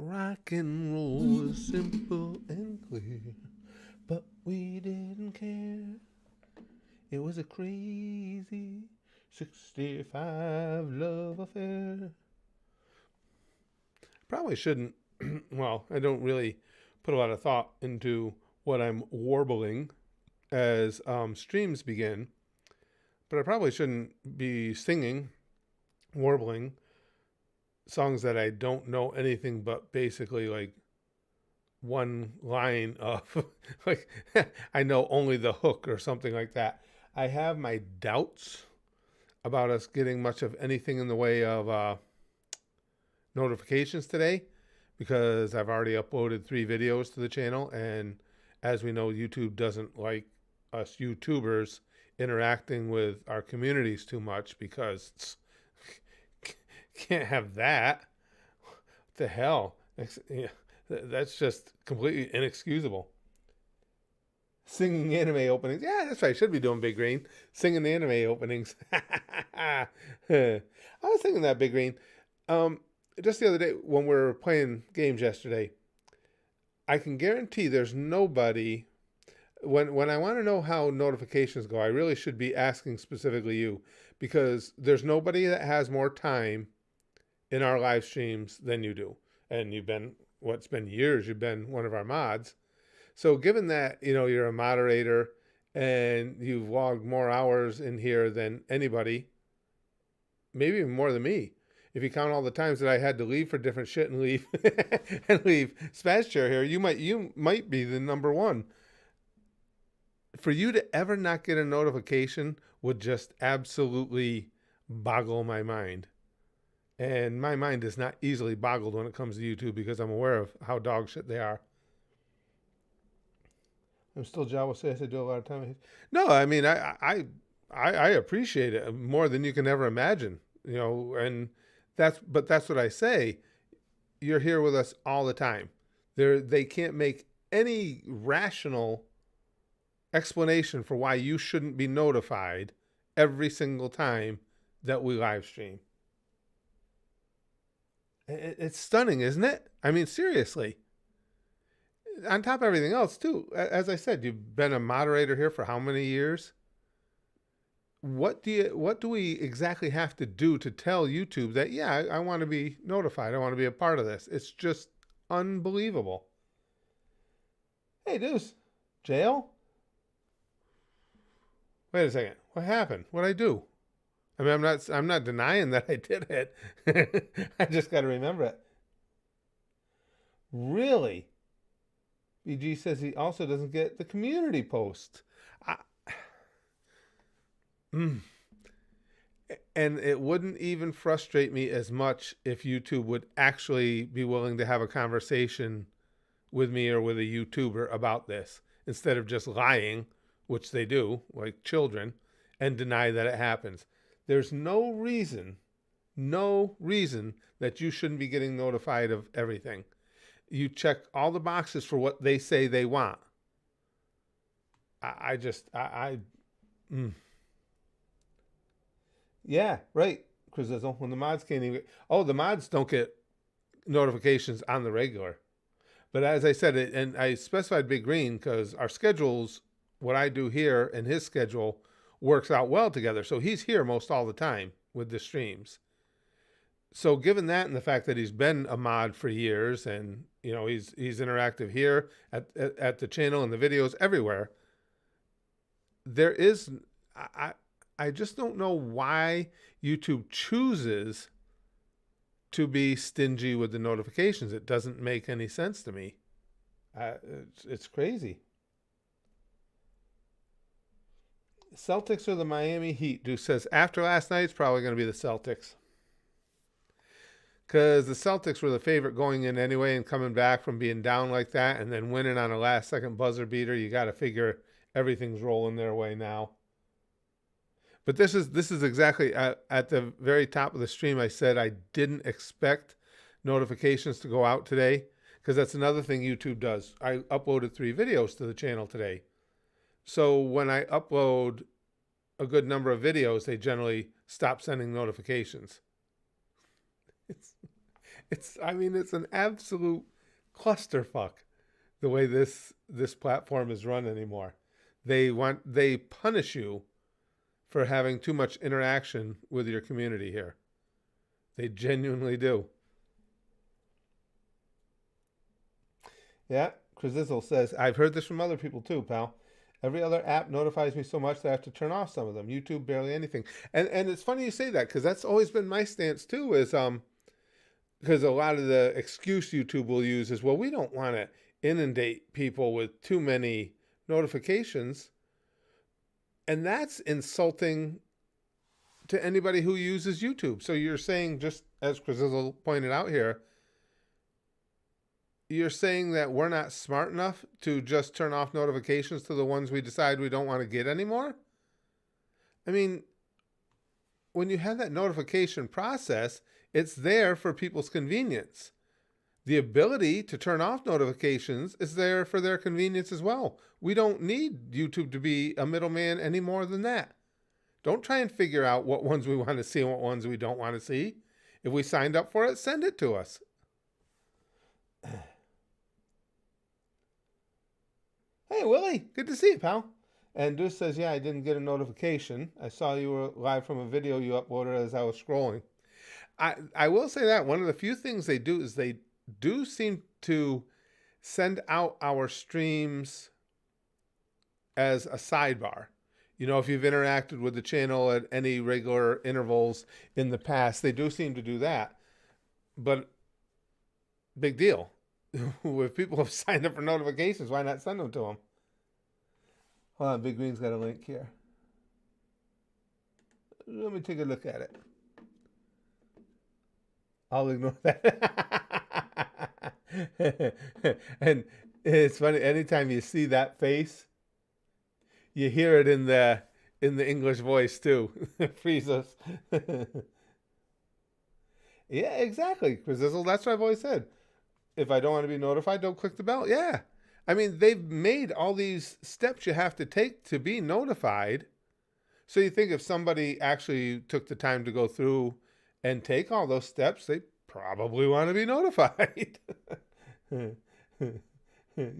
Rock and roll was simple and clear, but we didn't care. It was a crazy 65 love affair. Probably shouldn't, well, I don't really put a lot of thought into what I'm warbling as streams begin, but I probably shouldn't be singing, warbling songs that I don't know anything but basically like one line of like I know only the hook or something like that. I have my doubts about us getting much of anything in the way of notifications today because I've already uploaded 3 videos to the channel, and as we know, YouTube doesn't like us YouTubers interacting with our communities too much because can't have that. What the hell? That's just completely inexcusable. Singing anime openings. Yeah, that's right. Should be doing Big Green. Singing the anime openings. I was thinking that, Big Green. Um, just the other day when we were playing games yesterday, I can guarantee there's nobody. When I want to know how notifications go, I really should be asking specifically you because there's nobody that has more time in our live streams than you do. And you've been, what's been years, you've been one of our mods. So given that, you're a moderator and you've logged more hours in here than anybody, maybe even more than me. If you count all the times that I had to leave for different shit and leave and leave Smash Chair here, you might be the number one. For you to ever not get a notification would just absolutely boggle my mind. And my mind is not easily boggled when it comes to YouTube because I'm aware of how dog shit they are. I'm still Jawa says I do a lot of time. No, I mean I appreciate it more than you can ever imagine. And that's what I say. You're here with us all the time. They can't make any rational explanation for why you shouldn't be notified every single time that we live stream. It's stunning, isn't it? I mean, seriously. On top of everything else, too, as I said, you've been a moderator here for how many years? What do we exactly have to do to tell YouTube that I want to be notified? I want to be a part of this. It's just unbelievable. Hey, Deuce, jail? Wait a second. What happened? What'd I do? I mean, I'm not denying that I did it. I just got to remember it. Really? BG says he also doesn't get the community post. I, mm. And it wouldn't even frustrate me as much if YouTube would actually be willing to have a conversation with me or with a YouTuber about this instead of just lying, which they do, like children, and deny that it happens. There's no reason that you shouldn't be getting notified of everything. You check all the boxes for what they say they want. I just, mm. Yeah, right, Chris Zizzle. When the mods can't even, the mods don't get notifications on the regular. But as I said, and I specified Big Green because our schedules, what I do here and his schedule works out well together. So he's here most all the time with the streams. So given that and the fact that he's been a mod for years and he's interactive here at the channel and the videos everywhere, there is I just don't know why YouTube chooses to be stingy with the notifications. It doesn't make any sense to me. It's crazy. Celtics or the Miami Heat? Dude says after last night, it's probably going to be the Celtics. Because the Celtics were the favorite going in anyway, and coming back from being down like that and then winning on a last-second buzzer beater, you got to figure everything's rolling their way now. But this is exactly at the very top of the stream. I said I didn't expect notifications to go out today because that's another thing YouTube does. I uploaded 3 videos to the channel today. So when I upload a good number of videos, they generally stop sending notifications. I mean, it's an absolute clusterfuck the way this platform is run anymore. They punish you for having too much interaction with your community here. They genuinely do. Yeah, Krazizzle says, I've heard this from other people too, pal. Every other app notifies me so much that I have to turn off some of them. YouTube, barely anything. And it's funny you say that because that's always been my stance too. Is because a lot of the excuse YouTube will use is, well, we don't want to inundate people with too many notifications, and that's insulting to anybody who uses YouTube. So you're saying, just as Krazizzle pointed out here, you're saying that we're not smart enough to just turn off notifications to the ones we decide we don't want to get anymore? I mean, when you have that notification process, it's there for people's convenience. The ability to turn off notifications is there for their convenience as well. We don't need YouTube to be a middleman any more than that. Don't try and figure out what ones we want to see and what ones we don't want to see. If we signed up for it, send it to us. Hey, Willie, good to see you, pal. And Deuce says, yeah, I didn't get a notification. I saw you were live from a video you uploaded as I was scrolling. I will say that one of the few things they do is they do seem to send out our streams as a sidebar. You know, if you've interacted with the channel at any regular intervals in the past, they do seem to do that. But big deal. If people have signed up for notifications, why not send them to them? Hold on, Big Green's got a link here. Let me take a look at it. I'll ignore that. And it's funny, anytime you see that face, you hear it in the English voice too. It frees us. Yeah, exactly, Chris. That's what I've always said. If I don't want to be notified, don't click the bell. Yeah. I mean, they've made all these steps you have to take to be notified. So you think if somebody actually took the time to go through and take all those steps, they probably want to be notified. You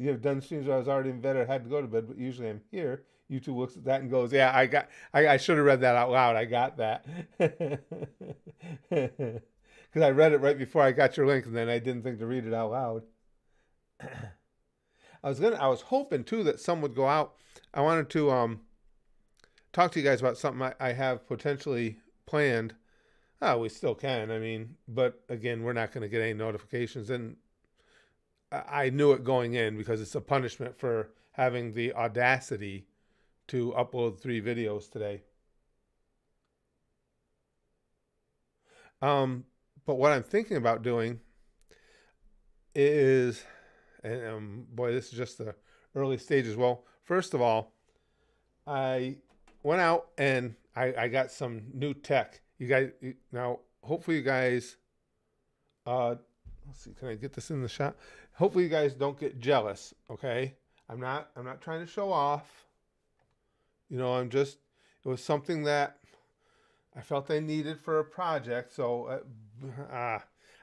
have done streams where I was already in bed or had to go to bed, but usually I'm here. YouTube looks at that and goes, yeah, I should have read that out loud. I got that. Because I read it right before I got your link, and then I didn't think to read it out loud. I was hoping too that some would go out. I wanted to talk to you guys about something I have potentially planned. Oh, we still can. I mean, but again, we're not going to get any notifications, and I knew it going in because it's a punishment for having the audacity to upload 3 videos today. But what I'm thinking about doing is, and boy, this is just the early stages. Well, first of all, I went out and I got some new tech. You guys, now hopefully you guys, let's see, can I get this in the shot? Hopefully you guys don't get jealous. Okay, I'm not trying to show off. You know, it was something that I felt I needed for a project. So I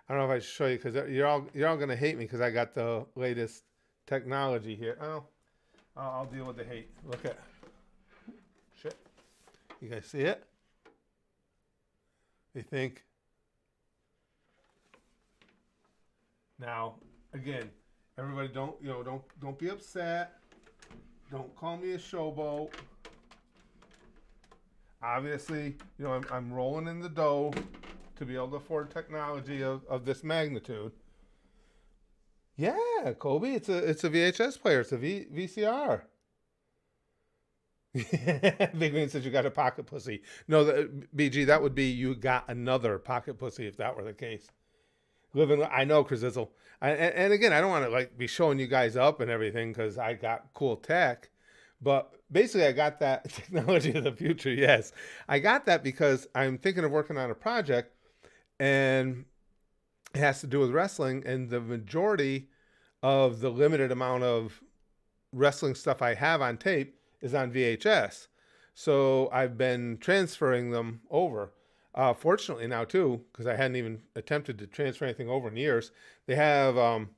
don't know if I should show you because you're all gonna hate me because I got the latest technology here. Oh, I'll deal with the hate. Look at shit. You guys see it? They think. Now, again, everybody don't be upset. Don't call me a showboat. Obviously, I'm rolling in the dough to be able to afford technology of this magnitude. Yeah, Kobe, it's a VHS player. It's a VCR. Big Green says you got a pocket pussy. No, BG, that would be you got another pocket pussy if that were the case. I know, Krazizzle. And again, I don't want to be showing you guys up and everything because I got cool tech. But basically, I got that technology of the future. Yes, I got that because I'm thinking of working on a project, and it has to do with wrestling. And the majority of the limited amount of wrestling stuff I have on tape is on VHS. So I've been transferring them over. Fortunately now too, because I hadn't even attempted to transfer anything over in years, they have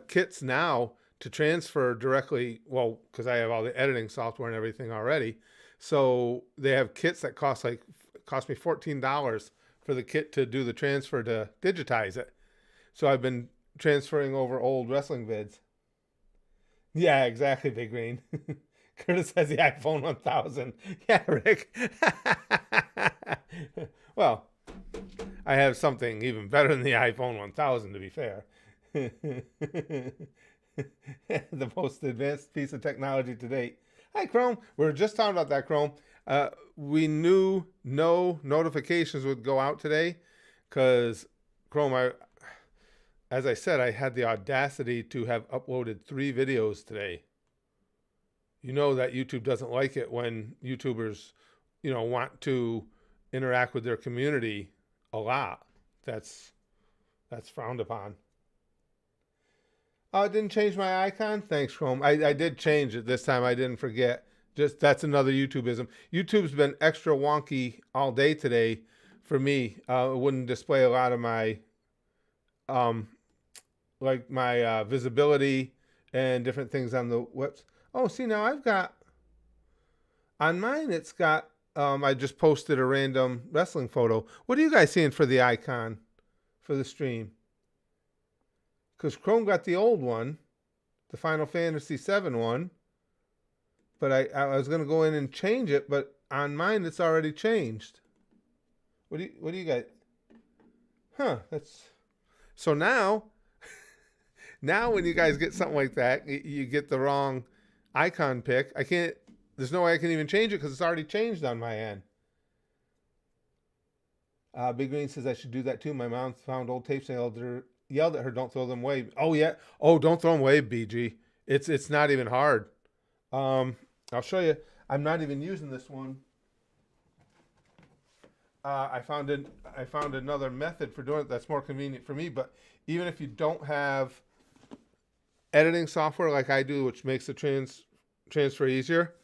kits now to transfer directly. Well, because I have all the editing software and everything already, so they have kits that cost me $14 for the kit to do the transfer to digitize it. So I've been transferring over old wrestling vids. Yeah, exactly, Big Green. Curtis has the iPhone 1000. Yeah, Rick. Well, I have something even better than the iPhone 1000, to be fair. The most advanced piece of technology to date. Hi, Chrome. We were just talking about that, Chrome. We knew no notifications would go out today because Chrome, as I said, I had the audacity to have uploaded 3 videos today. You know that YouTube doesn't like it when YouTubers, want to interact with their community a lot. That's frowned upon. Oh, I didn't change my icon. Thanks, Chrome. I did change it this time. I didn't forget. Just that's another YouTubeism. YouTube's been extra wonky all day today for me. It wouldn't display a lot of my um like my visibility and different things on the webs. Oh, see now I've got on mine. It's got. I just posted a random wrestling photo. What are you guys seeing for the icon for the stream? Because Chrome got the old one, the Final Fantasy VII one, but I was going to go in and change it, but on mine it's already changed. What do you got? Huh? That's so now when you guys get something like that, you get the wrong icon pick. I can't. There's no way I can even change it because it's already changed on my end. Big Green says I should do that too. My mom found old tapes and yelled at her, "Don't throw them away." Oh yeah. Oh, don't throw them away, BG. It's not even hard. I'll show you. I'm not even using this one. I found another method for doing it that's more convenient for me. But even if you don't have editing software like I do, which makes the transfer easier,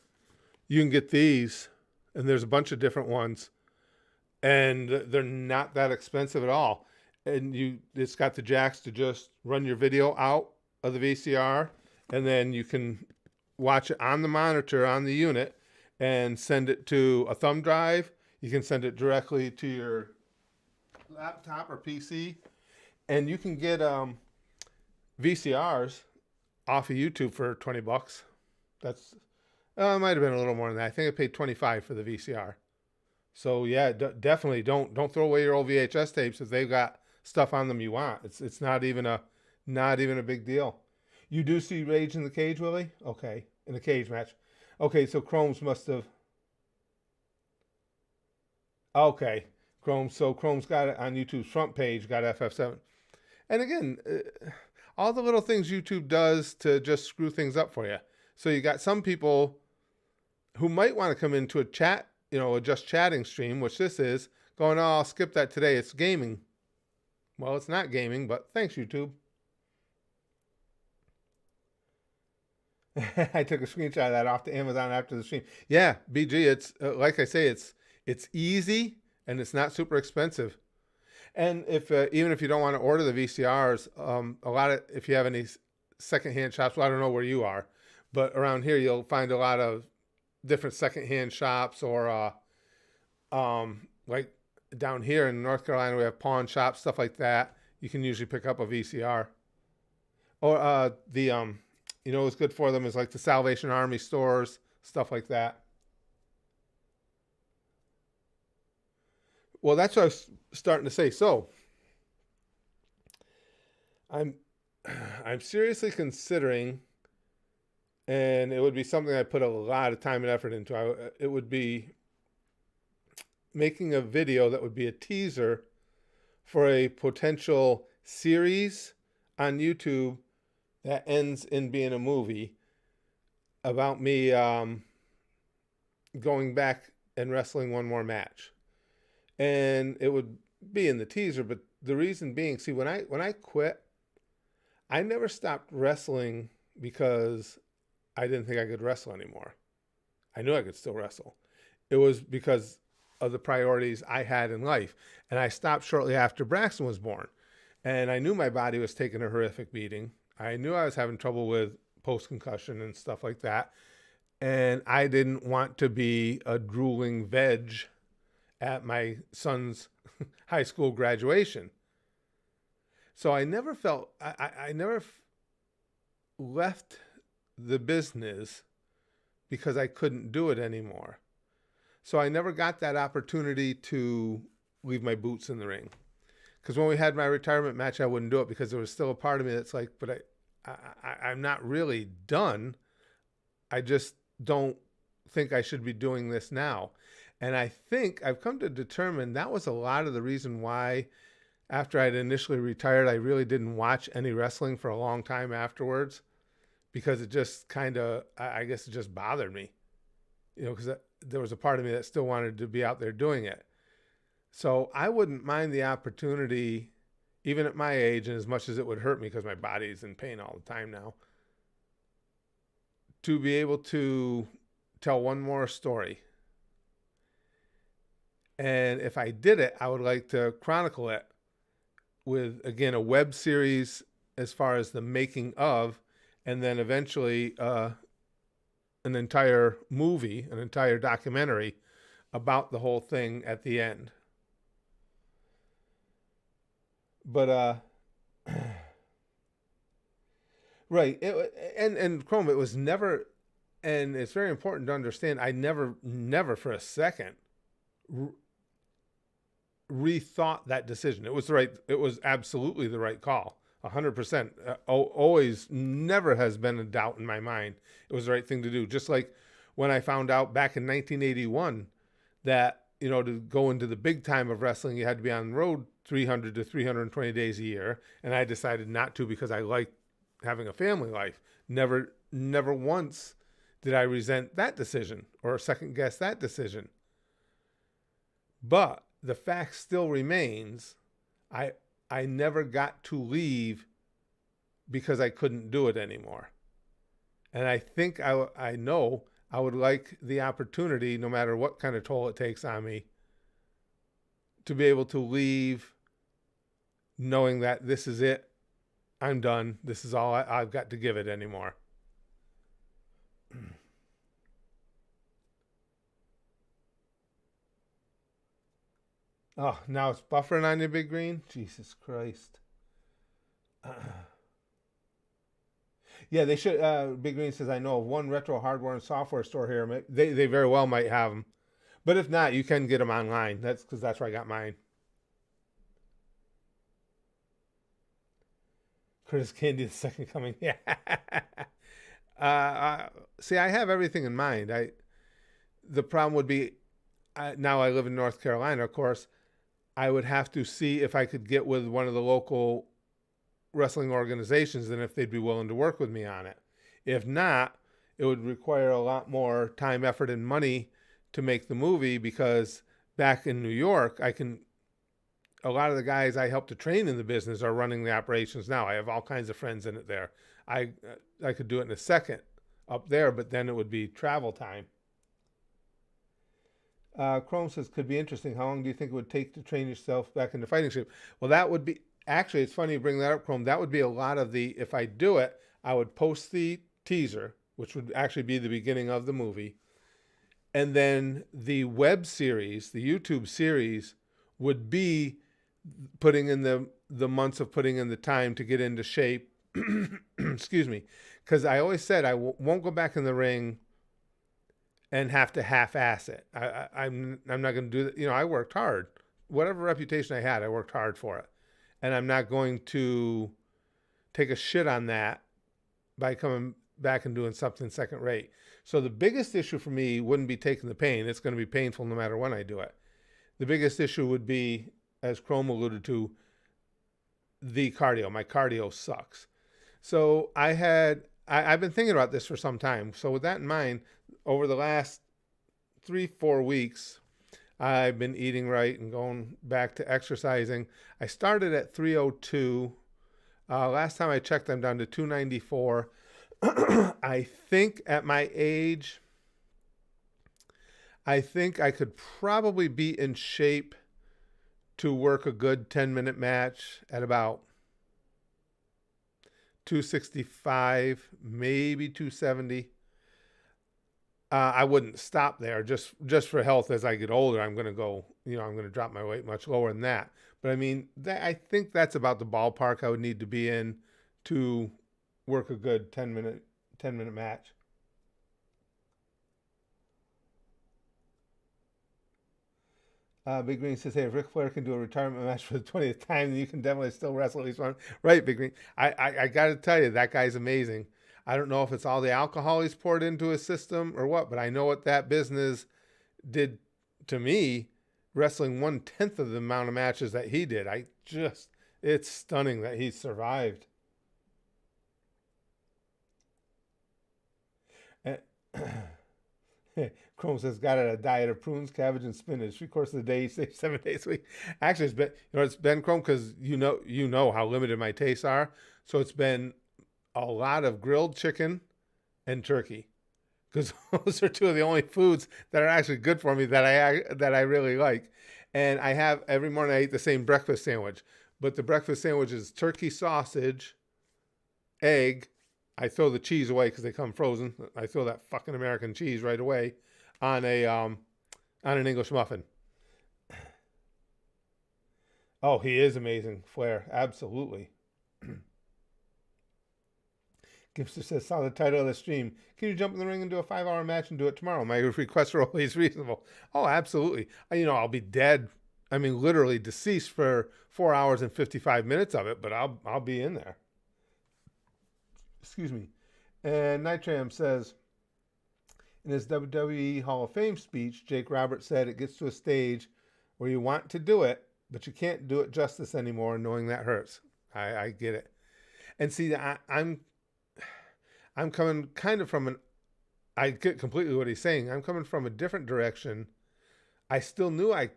you can get these, and there's a bunch of different ones, and they're not that expensive at all. And it's got the jacks to just run your video out of the VCR, and then you can watch it on the monitor on the unit and send it to a thumb drive. You can send it directly to your laptop or PC, and you can get VCRs off of YouTube for $20. That's it might have been a little more than that. I think I paid $25 for the VCR. So yeah, definitely don't throw away your old VHS tapes if they've got stuff on them you want. It's not even a big deal. You do see Rage in the Cage, Willie? Okay, in a cage match. Okay, so Chrome's must have. Okay, Chrome's got it on YouTube's front page. Got FF7, and again, all the little things YouTube does to just screw things up for you. So you got some people who might want to come into a chat, a just chatting stream, which this is, going, "Oh, I'll skip that today. It's gaming." Well, it's not gaming, but thanks, YouTube. I took a screenshot of that off to Amazon after the stream. Yeah, BG, it's like I say, it's easy and it's not super expensive. And if even if you don't want to order the VCRs, if you have any secondhand shops, well, I don't know where you are, but around here you'll find a lot of different secondhand shops, or like down here in North Carolina we have pawn shops, stuff like that. You can usually pick up a VCR, or what's good for them is like the Salvation Army stores, stuff like that. Well, that's what I was starting to say. So I'm I'm seriously considering, and it would be something I put a lot of time and effort into. It would be making a video that would be a teaser for a potential series on YouTube that ends in being a movie about me going back and wrestling one more match. And it would be in the teaser, but the reason being, see, when I quit, I never stopped wrestling because I didn't think I could wrestle anymore. I knew I could still wrestle. It was because of the priorities I had in life. And I stopped shortly after Braxton was born. And I knew my body was taking a horrific beating. I knew I was having trouble with post concussion and stuff like that. And I didn't want to be a drooling veg at my son's high school graduation. So I never felt, I never left the business because I couldn't do it anymore. So I never got that opportunity to leave my boots in the ring. Because when we had my retirement match, I wouldn't do it because there was still a part of me that's like, but I'm not really done. I just don't think I should be doing this now. And I think I've come to determine that was a lot of the reason why after I'd initially retired, I really didn't watch any wrestling for a long time afterwards, because it just kind of, I guess it just bothered me, because there was a part of me that still wanted to be out there doing it. So I wouldn't mind the opportunity, even at my age, and as much as it would hurt me because my body's in pain all the time now, to be able to tell one more story. And if I did it, I would like to chronicle it with, again, a web series as far as the making of, and then eventually an entire movie, an entire documentary about the whole thing at the end. But right, and Chrome, it was never, and it's very important to understand, I never for a second rethought that decision. It was the right, it was absolutely the right call. 100%. Always, never has been a doubt in my mind. It was the right thing to do. Just like when I found out back in 1981 that, to go into the big time of wrestling, you had to be on the road 300 to 320 days a year. And I decided not to because I like having a family life. Never once did I resent that decision or second guess that decision. But the fact still remains, I never got to leave because I couldn't do it anymore. And I think I know I would like the opportunity, no matter what kind of toll it takes on me, to be able to leave knowing that this is it. I'm done. This is all I've got to give it anymore. Oh, now it's buffering on you, Big Green? Jesus Christ. Yeah, they should. Big Green says, I know of one retro hardware and software store here. They very well might have them. But if not, you can get them online. That's because that's where I got mine. Curtis Candy, the second coming. Yeah. See, I have everything in mind. The problem would be, now I live in North Carolina, of course. I would have to see if I could get with one of the local wrestling organizations and if they'd be willing to work with me on it. If not, it would require a lot more time, effort, and money to make the movie, because back in New York, a lot of the guys I helped to train in the business are running the operations now. I have all kinds of friends in it there. I could do it in a second up there, but then it would be travel time. Chrome says, could be interesting. How long do you think it would take to train yourself back into fighting shape? Well, that would be, actually, it's funny you bring that up, Chrome. That would be a lot of if I do it, I would post the teaser, which would actually be the beginning of the movie. And then the web series, the YouTube series, would be putting in the months of putting in the time to get into shape. Excuse me. Because I always said I won't go back in the ring and have to half-ass it. I'm not going to do that. I worked hard. Whatever reputation I had, I worked hard for it. And I'm not going to take a shit on that by coming back and doing something second rate. So the biggest issue for me wouldn't be taking the pain. It's going to be painful no matter when I do it. The biggest issue would be, as Chrome alluded to, the cardio. My cardio sucks. So I've been thinking about this for some time. So with that in mind, over the last 3-4 weeks, I've been eating right and going back to exercising. I started at 302. Last time I checked, I'm down to 294. I think at my age, I think I could probably be in shape to work a good 10-minute match at about 265, maybe 270. I wouldn't stop there just for health. As I get older, I'm going to go. I'm going to drop my weight much lower than that. But I mean, I think that's about the ballpark I would need to be in to work a good 10-minute match. Big Green says, "Hey, if Ric Flair can do a retirement match for the 20th time, then you can definitely still wrestle at least one." Right, Big Green. I got to tell you, that guy's amazing. I don't know if it's all the alcohol he's poured into his system or what, but I know what that business did to me, wrestling 1/10 of the amount of matches that he did. It's stunning that he survived. And Chrome says, got it, a diet of prunes, cabbage, and spinach. 3 courses a day, 7 days a week. Actually, it's been Chrome, because you know how limited my tastes are. So it's been a lot of grilled chicken and turkey, because those are two of the only foods that are actually good for me that I really like. And I have every morning I eat the same breakfast sandwich, but the breakfast sandwich is turkey sausage, egg. I throw the cheese away because they come frozen. I throw that fucking American cheese right away on an English muffin. Oh, he is amazing, Flair. Absolutely. Gipster says, saw the title of the stream. Can you jump in the ring and do a 5-hour match and do it tomorrow? My requests are always reasonable. Oh, absolutely. I'll be dead. I mean, literally deceased for 4 hours and 55 minutes of it, but I'll be in there. Excuse me. And Nitram says, in his WWE Hall of Fame speech, Jake Roberts said it gets to a stage where you want to do it, but you can't do it justice anymore, knowing that hurts. I get it. And see, I'm coming kind of from I get completely what he's saying. I'm coming from a different direction. I still knew I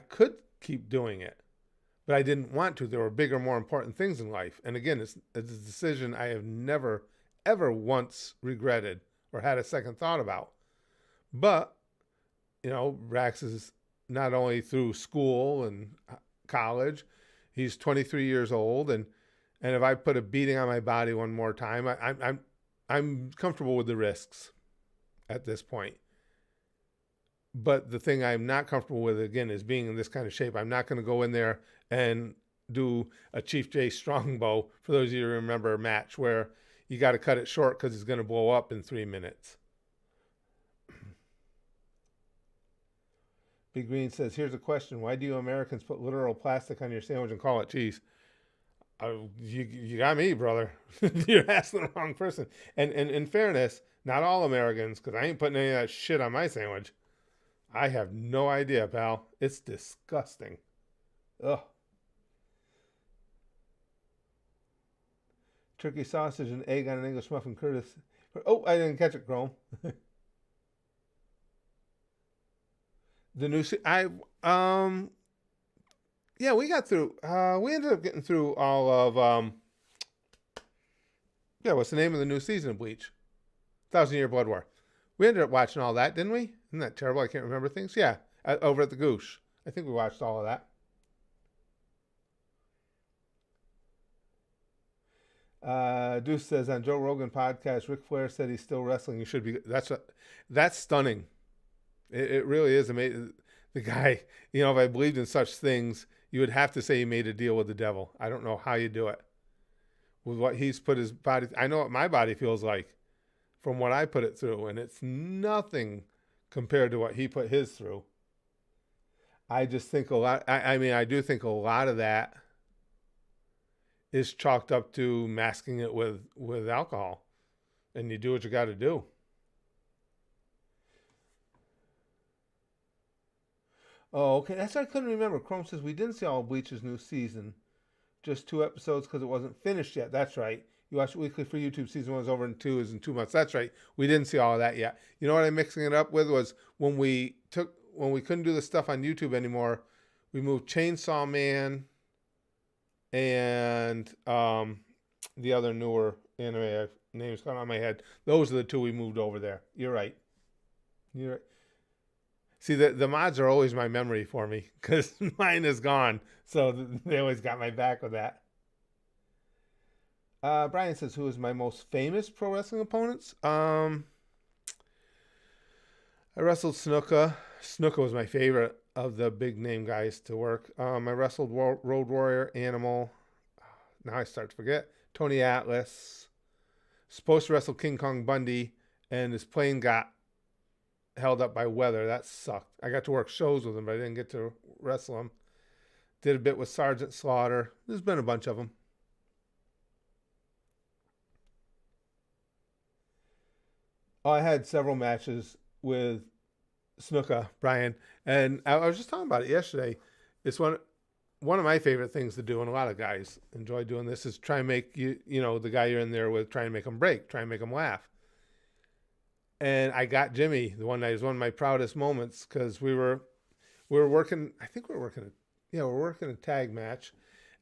could keep doing it, but I didn't want to. There were bigger, more important things in life. And again, it's a decision I have never, ever once regretted or had a second thought about. But, Rax is not only through school and college, he's 23 years old. And if I put a beating on my body one more time, I'm comfortable with the risks at this point. But the thing I'm not comfortable with, again, is being in this kind of shape. I'm not going to go in there and do a Chief J Strongbow, for those of you who remember, a match where you got to cut it short because it's going to blow up in 3 minutes. Big Green says, here's a question. Why do you Americans put literal plastic on your sandwich and call it cheese? You got me, brother. You're asking the wrong person. And in fairness, not all Americans, because I ain't putting any of that shit on my sandwich. I have no idea, pal. It's disgusting. Ugh. Turkey sausage and egg on an English muffin, Curtis. Oh, I didn't catch it, Chrome. The new yeah, we got through. We ended up getting through all of what's the name of the new season of Bleach? 1,000-Year Blood War. We ended up watching all that, didn't we? Isn't that terrible? I can't remember things. Yeah, over at the Goosh. I think we watched all of that. Deuce says, on Joe Rogan podcast, Ric Flair said he's still wrestling. You should be. That's stunning. It really is amazing. The guy, if I believed in such things, you would have to say he made a deal with the devil. I don't know how you do it. With what he's put his body, I know what my body feels like from what I put it through, and it's nothing compared to what he put his through. I just think a lot, I do think a lot of that is chalked up to masking it with alcohol. And you do what you got to do. Oh, okay. That's what I couldn't remember. Chrome says we didn't see all of Bleach's new season. Just 2 episodes because it wasn't finished yet. That's right. You watch it weekly for YouTube. Season 1 is over in 2 is in 2 months. That's right. We didn't see all of that yet. You know what I'm mixing it up with was when we couldn't do the stuff on YouTube anymore, we moved Chainsaw Man and the other newer anime name's gone on my head. Those are the 2 we moved over there. You're right. See, the mods are always my memory for me because mine is gone. So they always got my back with that. Brian says, "Who is my most famous pro wrestling opponents?" I wrestled Snuka. Snuka was my favorite of the big name guys to work. I wrestled Road Warrior, Animal. Now I start to forget. Tony Atlas. Supposed to wrestle King Kong Bundy, and his plane got held up by weather. That sucked. I got to work shows with him, but I didn't get to wrestle him. Did a bit with Sergeant Slaughter. There's been a bunch of them. Oh, I had several matches with Snuka, Brian, and I was just talking about it yesterday. It's one of my favorite things to do, and a lot of guys enjoy doing this, is try and make the guy you're in there with, try and make him break, try and make him laugh. And I got Jimmy the one night. It was one of my proudest moments because we were working. I think we were working. We're working a tag match,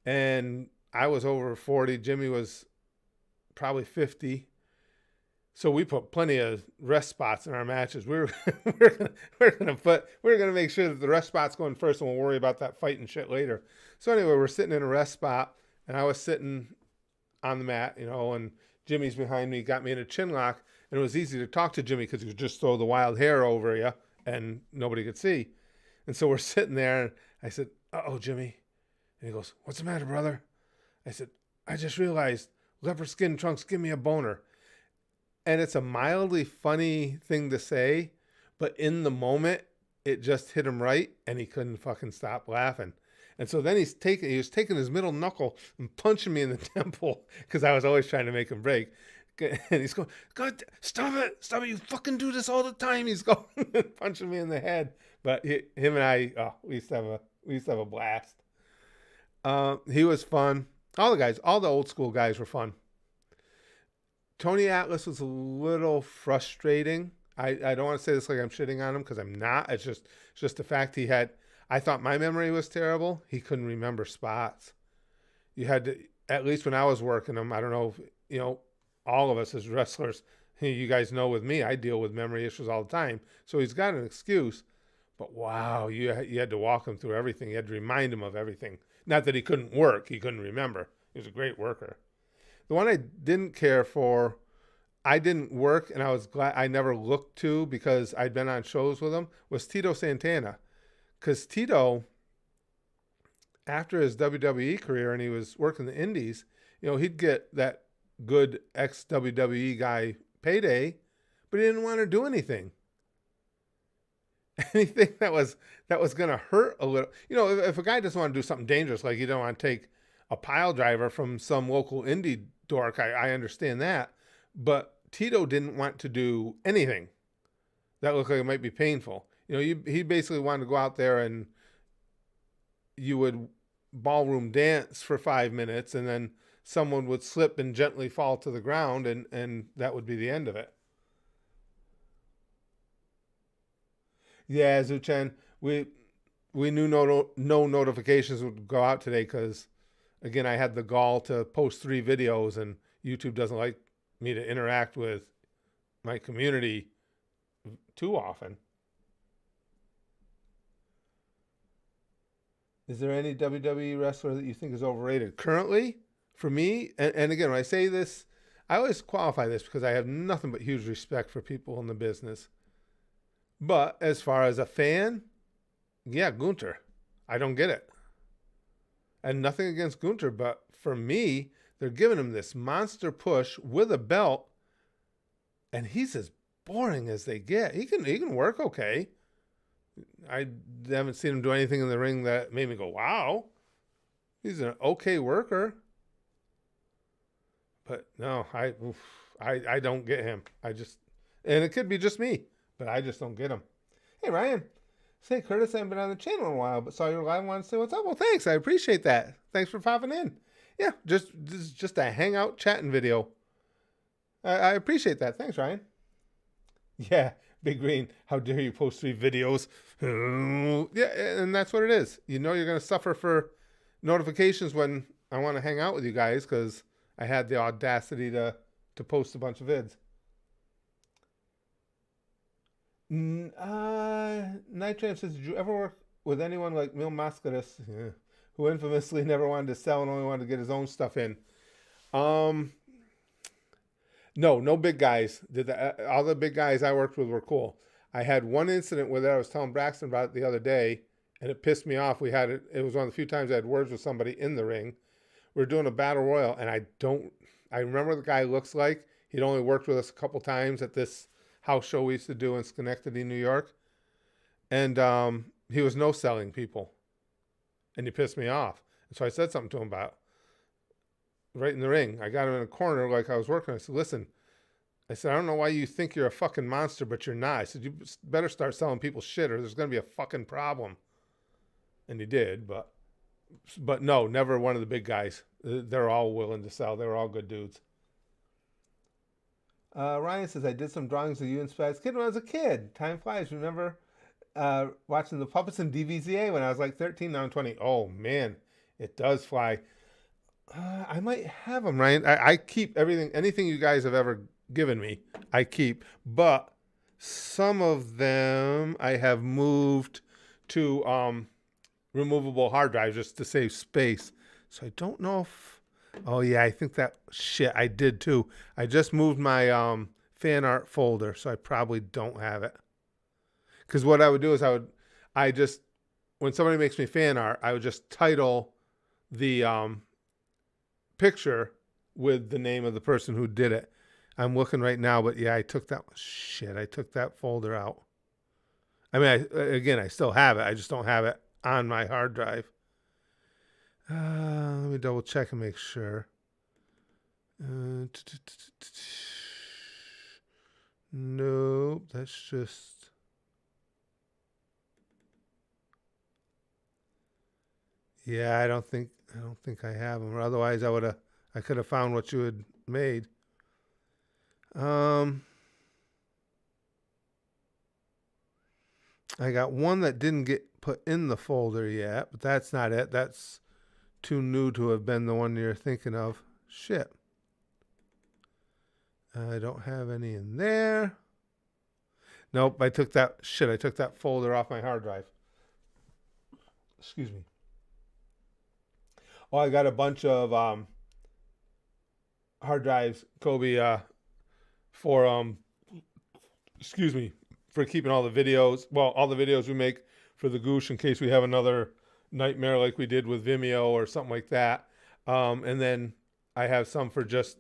and I was over 40. Jimmy was probably 50. So we put plenty of rest spots in our matches. We're gonna make sure that the rest spot's going first, and we'll worry about that fight and shit later. So anyway, we're sitting in a rest spot, and I was sitting on the mat, and Jimmy's behind me, got me in a chin lock, and it was easy to talk to Jimmy because he could just throw the wild hair over you, and nobody could see. And so we're sitting there, and I said, "Uh-oh, Jimmy," and he goes, "What's the matter, brother?" I said, "I just realized leopard skin trunks give me a boner." And it's a mildly funny thing to say, but in the moment, it just hit him right, and he couldn't fucking stop laughing. And so then he was taking his middle knuckle and punching me in the temple because I was always trying to make him break. And he's going, "God, stop it, you fucking do this all the time." He's going and punching me in the head. But him and I, we used to have a blast. He was fun. All the old school guys were fun. Tony Atlas was a little frustrating. I don't want to say this like I'm shitting on him because I'm not. It's just the fact I thought my memory was terrible. He couldn't remember spots. You had to, at least when I was working him, I don't know if, all of us as wrestlers, you guys know with me, I deal with memory issues all the time. So he's got an excuse. But wow, you had to walk him through everything. You had to remind him of everything. Not that he couldn't work. He couldn't remember. He was a great worker. The one I didn't care for, I didn't work, and I was glad I never looked to because I'd been on shows with him, was Tito Santana. Because Tito, after his WWE career and he was working the indies, he'd get that good ex-WWE guy payday, but he didn't want to do anything. Anything that was going to hurt a little. If a guy doesn't want to do something dangerous, like you don't want to take a pile driver from some local indie dork, I understand that. But Tito didn't want to do anything that looked like it might be painful. He basically wanted to go out there and you would ballroom dance for 5 minutes and then someone would slip and gently fall to the ground and that would be the end of it. Yeah, Zuchen, we knew no notifications would go out today because, again, I had the gall to post 3 videos and YouTube doesn't like me to interact with my community too often. Is there any WWE wrestler that you think is overrated? Currently, for me, and again, when I say this, I always qualify this because I have nothing but huge respect for people in the business. But as far as a fan, yeah, Gunther. I don't get it. And nothing against Gunther, but for me, they're giving him this monster push with a belt, and he's as boring as they get. He can work okay. I haven't seen him do anything in the ring that made me go, wow. He's an okay worker. But no, I don't get him. And it could be just me, but I just don't get him. Hey, Ryan. Say, Curtis, I haven't been on the channel in a while, but saw you live and wanted to say what's up. Well, thanks. I appreciate that. Thanks for popping in. Yeah, this is just a hangout chatting video. I appreciate that. Thanks, Ryan. Yeah, Big Green, how dare you post 3 videos? Yeah, and that's what it is. You're going to suffer for notifications when I want to hang out with you guys because I had the audacity to post a bunch of vids. Night Train says, did you ever work with anyone like Mil Mascaras, who infamously never wanted to sell and only wanted to get his own stuff in? Um, no, no big guys. All the big guys I worked with were cool. I had one incident with it. I was telling Braxton about it the other day, and it pissed me off. We had it. It was one of the few times I had words with somebody in the ring. We were doing a battle royal, and I don't. I remember what the guy looks like. He'd only worked with us a couple times at this house show we used to do in Schenectady, New York, and he was no selling people, and he pissed me off. And so I said something to him about right in the ring. I got him in a corner like I was working. I said, "Listen," I said, "I don't know why you think you're a fucking monster, but you're not." I said, "You better start selling people shit, or there's gonna be a fucking problem." And he did, but no, never one of the big guys. They're all willing to sell. They were all good dudes. Ryan says, I did some drawings of you and Spaz Kid when I was a kid. Time flies. Remember watching the puppets in DVZA when I was like 13, now I'm 20. Oh, man, it does fly. I might have them, Ryan. I keep everything, anything you guys have ever given me, I keep. But some of them I have moved to removable hard drives just to save space. So I don't know if. Oh yeah, I think that shit I did too. I just moved my fan art folder, so I probably don't have it. Because what I would do is I just when somebody makes me fan art, I would just title the picture with the name of the person who did it. I'm looking right now, but yeah, I took that shit. I took that folder out. I mean, I still have it. I just don't have it on my hard drive. Let me double check and make sure. Nope, that's just. Yeah, I don't think I have them. Or otherwise, I could have found what you had made. Um, I got one that didn't get put in the folder yet, but that's not it. That's too new to have been the one you're thinking of. Shit. I don't have any in there. Nope, I took that folder off my hard drive. Excuse me. Oh, I got a bunch of hard drives, Kobe, for excuse me, for keeping all the videos. Well, all the videos we make for the Goosh in case we have another nightmare like we did with Vimeo or something like that. And then I have some for just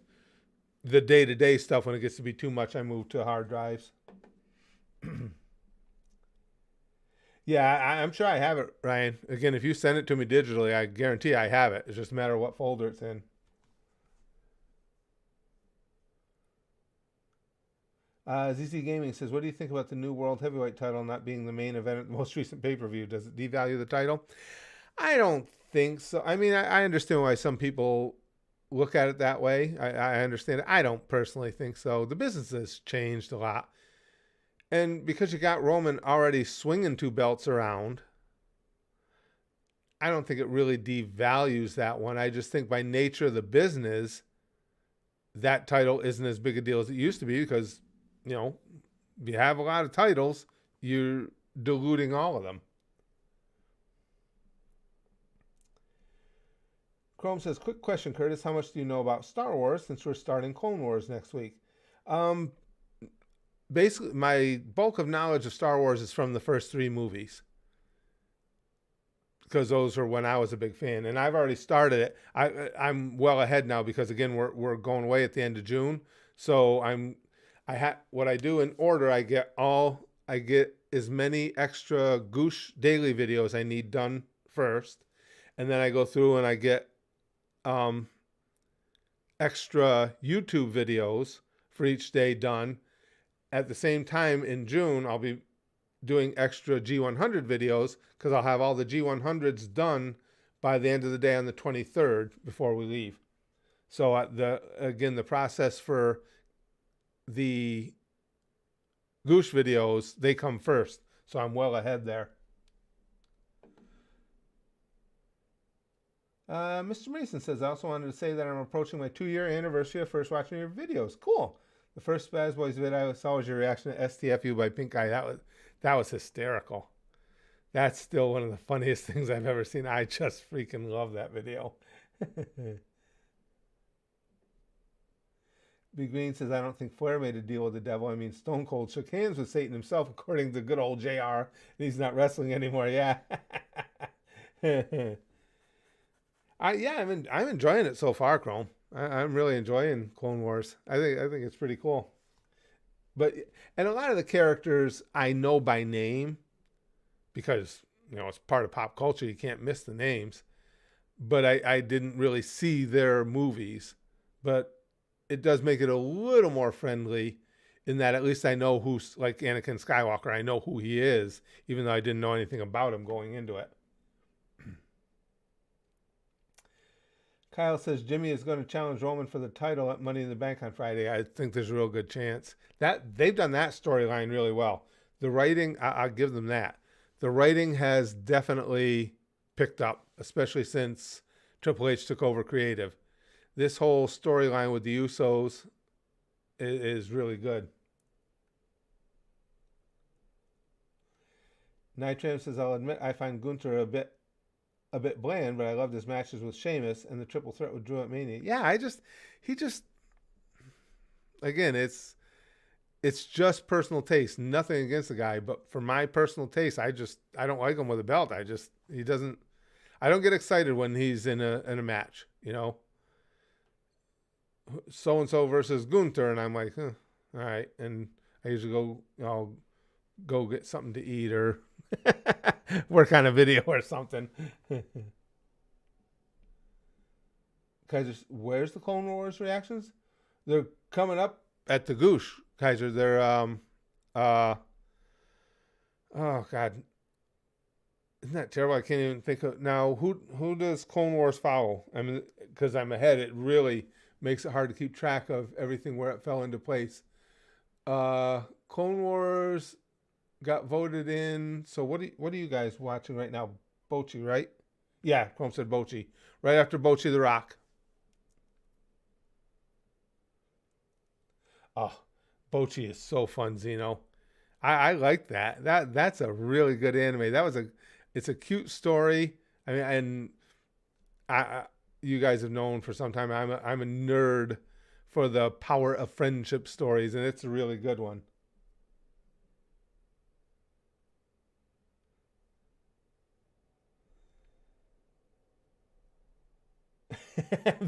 the day-to-day stuff. When it gets to be too much, I move to hard drives. Yeah, I'm sure I have it, Ryan. Again, if you send it to me digitally, I guarantee I have it. It's just a matter of what folder it's in. ZZ Gaming says, what do you think about the new World Heavyweight title not being the main event at the most recent pay-per-view? Does it devalue the title? I don't think so. I mean, I understand why some people look at it that way. I understand it. I don't personally think so. The business has changed a lot. And because you got Roman already swinging two belts around, I don't think it really devalues that one. I just think by nature of the business, that title isn't as big a deal as it used to be because, you know, if you have a lot of titles, you're diluting all of them. Chrome says, quick question, Curtis. How much do you know about Star Wars since we're starting Clone Wars next week? Um, Basically, my bulk of knowledge of Star Wars is from the first three movies because those are when I was a big fan, and I've already started it. I'm well ahead now because again we're going away at the end of June, so what I do in order. I get as many extra Goosh daily videos I need done first, and then I go through and I get um, extra YouTube videos for each day done. At the same time, in June, I'll be doing extra G100 videos because I'll have all the G100s done by the end of the day on the 23rd before we leave. So the process for the Goosh videos, they come first. So I'm well ahead there. Mr. Mason says, I also wanted to say that I'm approaching my 2-year anniversary of first watching your videos. Cool. The first Spaz Boys vid I saw was your reaction to STFU by Pink Eye. That was hysterical. That's still one of the funniest things I've ever seen. I just freaking love that video. Big Green says, I don't think Flair made a deal with the devil. I mean, Stone Cold shook hands with Satan himself, according to good old JR. And he's not wrestling anymore. Yeah. I'm enjoying it so far, Chrome. I'm really enjoying Clone Wars. I think it's pretty cool. But and a lot of the characters I know by name because it's part of pop culture. You can't miss the names. But I didn't really see their movies. But it does make it a little more friendly in that at least I know who's like Anakin Skywalker. I know who he is, even though I didn't know anything about him going into it. Kyle says Jimmy is going to challenge Roman for the title at Money in the Bank on Friday. I think there's a real good chance. That they've done that storyline really well. The writing, I'll give them that. The writing has definitely picked up, especially since Triple H took over creative. This whole storyline with the Usos is really good. Nitram says, I'll admit I find Gunther a bit bland, but I loved his matches with Sheamus and the triple threat with Drew at Mania. Yeah, he just, again, it's just personal taste. Nothing against the guy, but for my personal taste, I don't like him with a belt. I don't get excited when he's in a match, So and so versus Gunther, and I'm like, all right. And I usually I'll go get something to eat or work on a video or something. Kaiser, where's the Clone Wars reactions? They're coming up at the Goosh, Kaiser. They're oh God, isn't that terrible? I can't even think of now. Who does Clone Wars follow? I mean, because I'm ahead, it really makes it hard to keep track of everything where it fell into place. Clone Wars got voted in. So what are you guys watching right now? Bochy, right? Yeah, Chrome said Bochy. Right after Bochy the Rock. Oh, Bochy is so fun, Zeno. I like that. That's a really good anime. It's a cute story. I mean, and you guys have known for some time I'm a nerd for the power of friendship stories, and it's a really good one.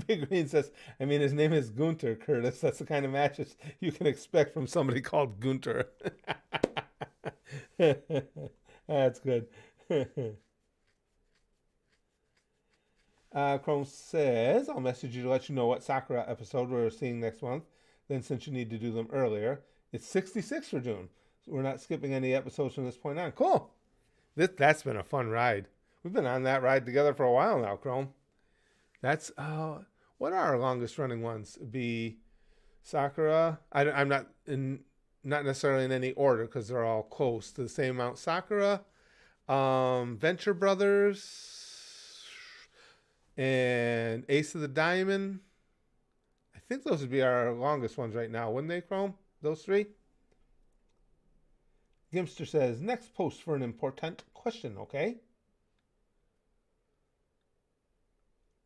Big Green says, I mean, his name is Gunter, Curtis. That's the kind of matches you can expect from somebody called Gunter. That's good. Chrome says, I'll message you to let you know what Sakura episode we're seeing next month. Then, since you need to do them earlier, it's 66 for June. So we're not skipping any episodes from this point on. Cool. That's been a fun ride. We've been on that ride together for a while now, Chrome. That's what are our longest running ones? Be Sakura. I'm not necessarily in any order because they're all close to the same amount. Sakura, Venture Brothers, and Ace of the Diamond. I think those would be our longest ones right now, wouldn't they, Chrome? Those three. Gimster says, next post for an important question, okay?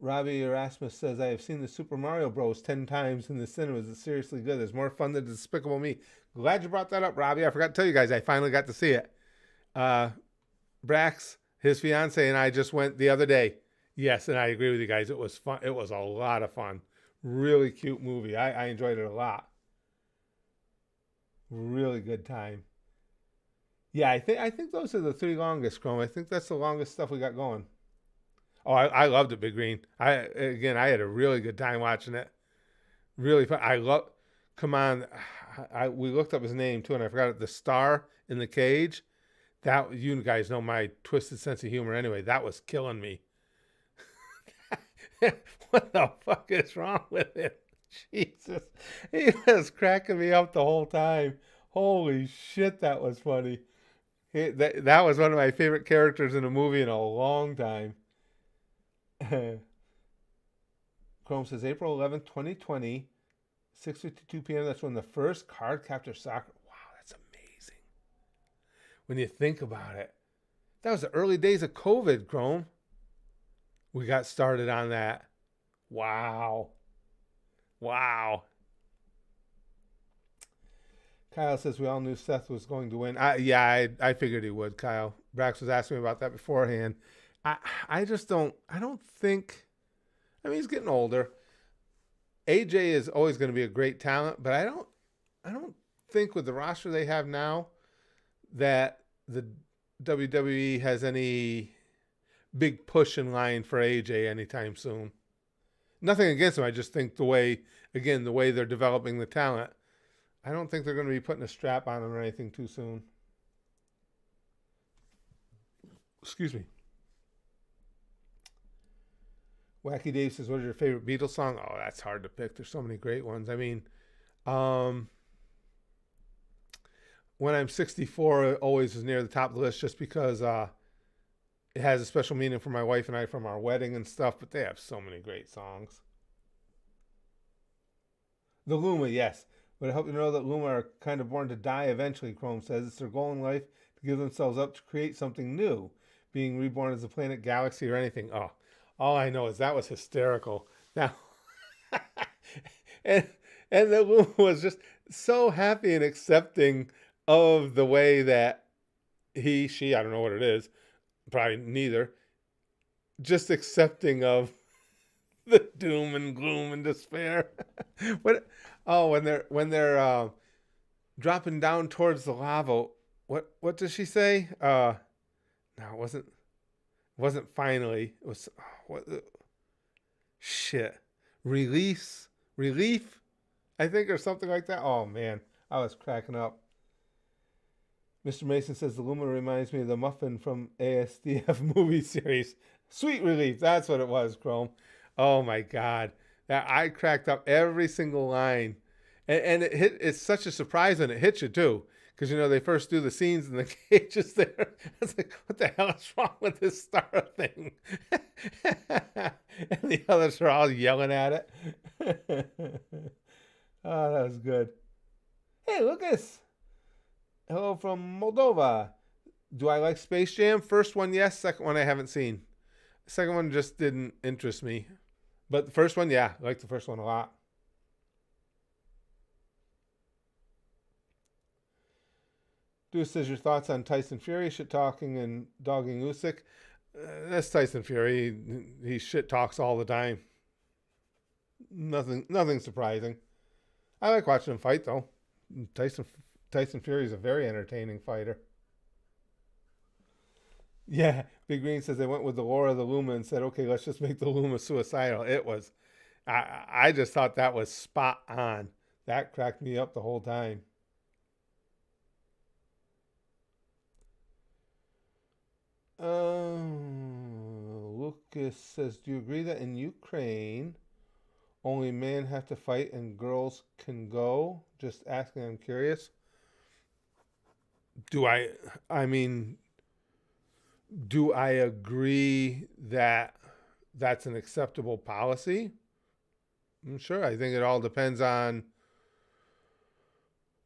Robbie Erasmus says, I have seen the Super Mario Bros. 10 times in the cinemas. It's seriously good. It's more fun than Despicable Me. Glad you brought that up, Robbie. I forgot to tell you guys, I finally got to see it. Brax, his fiance, and I just went the other day. Yes, and I agree with you guys. It was fun. It was a lot of fun. Really cute movie. I enjoyed it a lot. Really good time. Yeah, I think those are the three longest, Chrome. I think that's the longest stuff we got going. Oh, I loved it, Big Green. I had a really good time watching it. Really fun. Come on, we looked up his name too, and I forgot it. The star in the cage. That you guys know my twisted sense of humor. Anyway, that was killing me. What the fuck is wrong with it? Jesus, he was cracking me up the whole time. Holy shit, that was funny. That was one of my favorite characters in a movie in a long time. Chrome says April 11th, 2020, 6:52 p.m. That's when the first card capture soccer. Wow, that's amazing. When you think about it, that was the early days of COVID, Chrome. We got started on that. Wow. Wow. Kyle says we all knew Seth was going to win. I figured he would, Kyle. Brax was asking me about that beforehand. I I just don't think I mean he's getting older. AJ is always going to be a great talent, but I don't think with the roster they have now that the WWE has any big push in line for AJ anytime soon. Nothing against him. I just think the way they're developing the talent, I don't think they're going to be putting a strap on him or anything too soon. Excuse me. Wacky Dave says, "What is your favorite Beatles song?" Oh, that's hard to pick. There's so many great ones. I mean, um, when I'm 64, it always is near the top of the list just because it has a special meaning for my wife and I from our wedding and stuff. But they have so many great songs. The Luma, yes. But I hope you know that Luma are kind of born to die eventually, Chrome says. It's their goal in life to give themselves up to create something new, being reborn as a planet, galaxy, or anything. Oh, all I know is that was hysterical. Now, and and the Luma was just so happy and accepting of the way that she, I don't know what it is, probably neither, just accepting of the doom and gloom and despair. what? Oh, when they're dropping down towards the lava. What does she say? No, it wasn't finally. It was what? Shit. Relief. I think, or something like that. Oh man, I was cracking up. Mr. Mason says the Luma reminds me of the Muffin from ASDF movie series. Sweet Relief. That's what it was, Chrome. Oh my God, that I cracked up every single line, and it hit. It's such a surprise when it hits you too, because they first do the scenes in the cages there. It's like, what the hell is wrong with this star thing? And the others are all yelling at it. Oh, that was good. Hey, Lucas. Hello from Moldova. Do I like Space Jam? First one, yes. Second one, I haven't seen. The second one just didn't interest me. But the first one, yeah, I like the first one a lot. Deuce says your thoughts on Tyson Fury shit talking and dogging Usyk. That's Tyson Fury. He shit talks all the time. Nothing surprising. I like watching him fight though. Tyson Tyson Fury is a very entertaining fighter. Yeah, Big Green says they went with the lore of the Luma and said, okay, let's just make the Luma suicidal. It was, I just thought that was spot on. That cracked me up the whole time. Lucas says, do you agree that in Ukraine only men have to fight and girls can go? Just asking, I'm curious. Do I mean, do I agree that that's an acceptable policy? Sure, I think it all depends on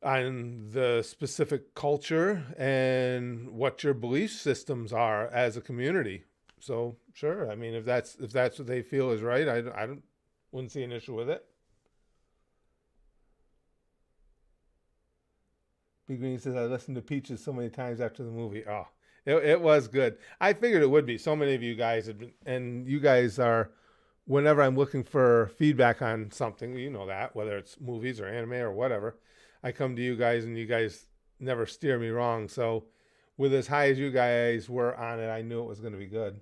the specific culture and what your belief systems are as a community. So sure, I mean if that's what they feel is right, I don't wouldn't see an issue with it. Big Green says I listened to Peaches so many times after the movie. Oh, it was good. I figured it would be. So many of you guys have been, and you guys are. Whenever I'm looking for feedback on something, you know that whether it's movies or anime or whatever, I come to you guys, and you guys never steer me wrong. So, with as high as you guys were on it, I knew it was going to be good.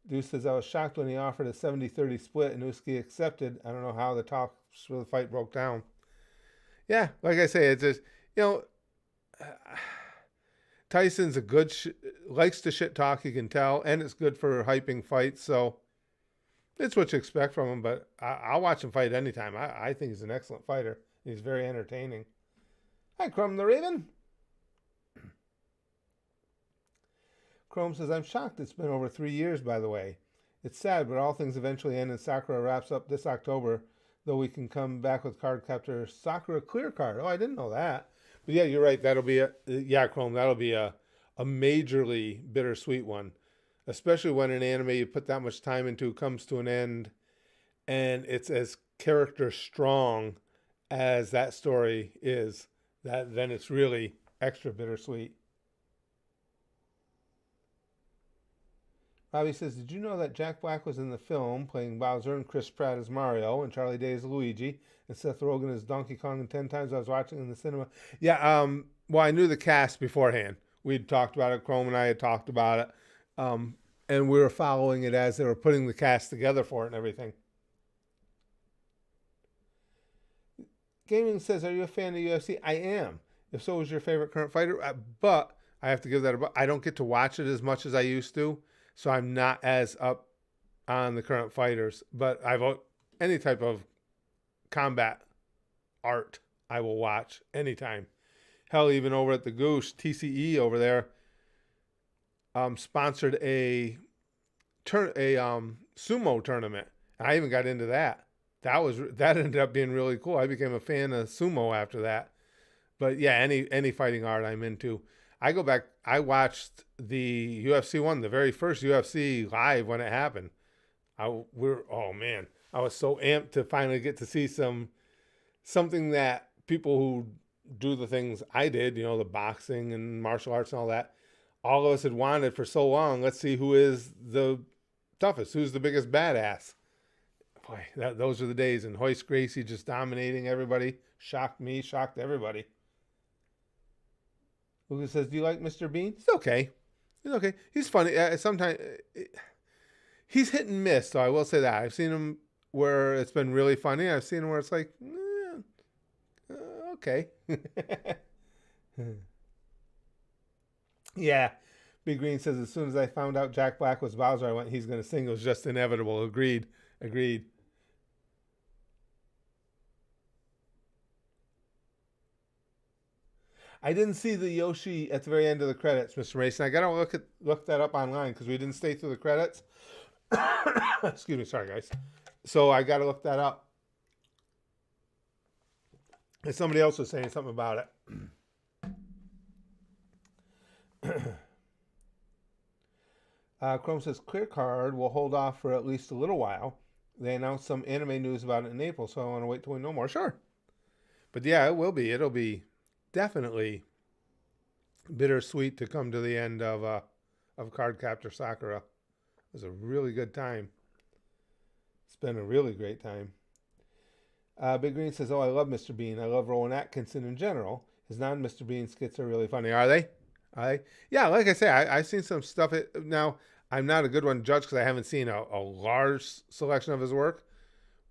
Deuce says I was shocked when he offered a 70-30 split and Uski accepted. I don't know how the talks for the fight broke down. Yeah, like I say, it's just you know, Tyson's a good likes to shit talk. You can tell, and it's good for hyping fights. So it's what you expect from him. But I'll watch him fight anytime. I think he's an excellent fighter. He's very entertaining. Hi, Crumb the Raven. Chrome says, I'm shocked it's been over 3 years, by the way. It's sad, but all things eventually end, and Sakura wraps up this October. Though we can come back with card captor Sakura Clear Card. Oh, I didn't know that. But yeah, you're right. That'll be Chrome. That'll be a majorly bittersweet one, especially when an anime you put that much time into comes to an end, and it's as character strong as that story is. That then it's really extra bittersweet. Robbie says, "Did you know that Jack Black was in the film playing Bowser and Chris Pratt as Mario and Charlie Day as Luigi and Seth Rogen as Donkey Kong and 10 times I was watching in the cinema?" Yeah, well, I knew the cast beforehand. We'd talked about it. Chrome and I had talked about it. And we were following it as they were putting the cast together for it and everything. Gaming says, "Are you a fan of UFC?" I am. If so, is your favorite current fighter? But I have to give that I don't get to watch it as much as I used to, so I'm not as up on the current fighters. But any type of combat art I will watch anytime. Hell, even over at the Goose, TCE over there sponsored a sumo tournament. I even got into that. That ended up being really cool. I became a fan of sumo after that. But yeah, any fighting art I'm into. I go back. I watched the UFC one, the very first UFC live when it happened. Oh man, I was so amped to finally get to see something that people who do the things I did, the boxing and martial arts and all that, all of us had wanted for so long. Let's see who is the toughest, who's the biggest badass. Boy, those are the days. And Hoist Gracie just dominating everybody. Shocked me, shocked everybody. Lucas says, "Do you like Mr. Bean?" He's okay. He's okay. He's funny. Sometimes he's hit and miss, so I will say that. I've seen him where it's been really funny. I've seen him where it's like, okay. Yeah. Big Green says, "As soon as I found out Jack Black was Bowser, I went, he's going to sing. It was just inevitable." Agreed. I didn't see the Yoshi at the very end of the credits, Mr. Mason. I got to look that up online because we didn't stay through the credits. Excuse me. Sorry, guys. So I got to look that up. And somebody else was saying something about it. Chrome says, "Clear Card will hold off for at least a little while. They announced some anime news about it in April, so I want to wait till we know more." Sure. But yeah, it will be. It'll be definitely bittersweet to come to the end of Card Captor Sakura. It was a really good time. It's been a really great time. Big Green says, "Oh, I love Mr. Bean. I love Rowan Atkinson in general. His non-Mr. Bean skits are really funny." Are they? Yeah, like I say, I've seen some stuff. Now, I'm not a good one to judge because I haven't seen a large selection of his work.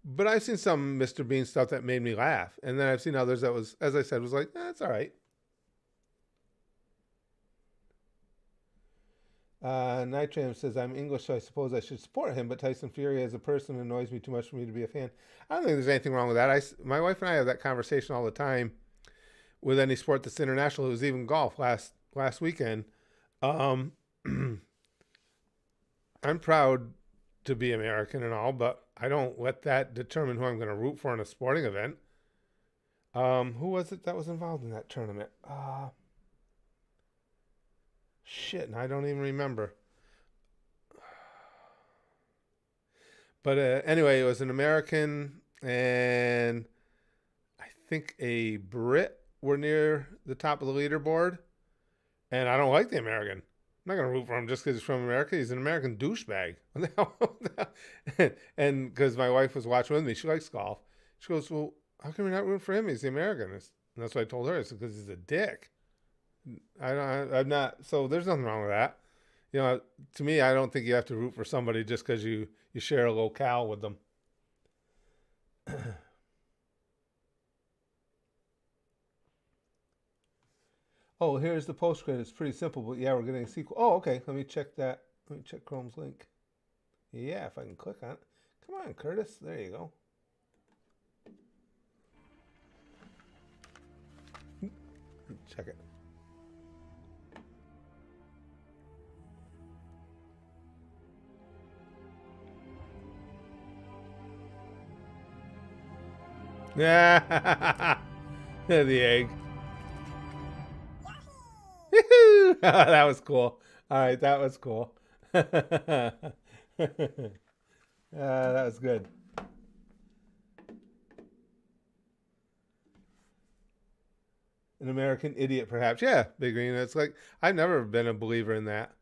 But I've seen some Mr. Bean stuff that made me laugh. And then I've seen others that was, as I said, was like, it's all right. Nitram says, "I'm English, so I suppose I should support him, but Tyson Fury as a person annoys me too much for me to be a fan." I don't think there's anything wrong with that. My wife and I have that conversation all the time with any sport that's international. It was even golf last weekend. I'm proud to be American and all, but I don't let that determine who I'm going to root for in a sporting event. Who was it that was involved in that tournament? Shit, I don't even remember. But anyway, it was an American and I think a Brit were near the top of the leaderboard. And I don't like the American. I'm not going to root for him just because he's from America. He's an American douchebag. And because my wife was watching with me, she likes golf. She goes, "Well, how come you're not rooting for him? He's the American." And that's what I told her. It's because he's a dick. I'm not. So there's nothing wrong with that. To me, I don't think you have to root for somebody just because you share a locale with them. Oh, here's the post credit. It's pretty simple, but yeah, we're getting a sequel. Oh, okay. Let me check that. Let me check Chrome's link. Yeah, if I can click on it. Come on, Curtis. There you go. Check it. Yeah. The egg. That was cool. All right, that was cool. That was good. An American idiot, perhaps. Yeah, Big Green. It's like I've never been a believer in that.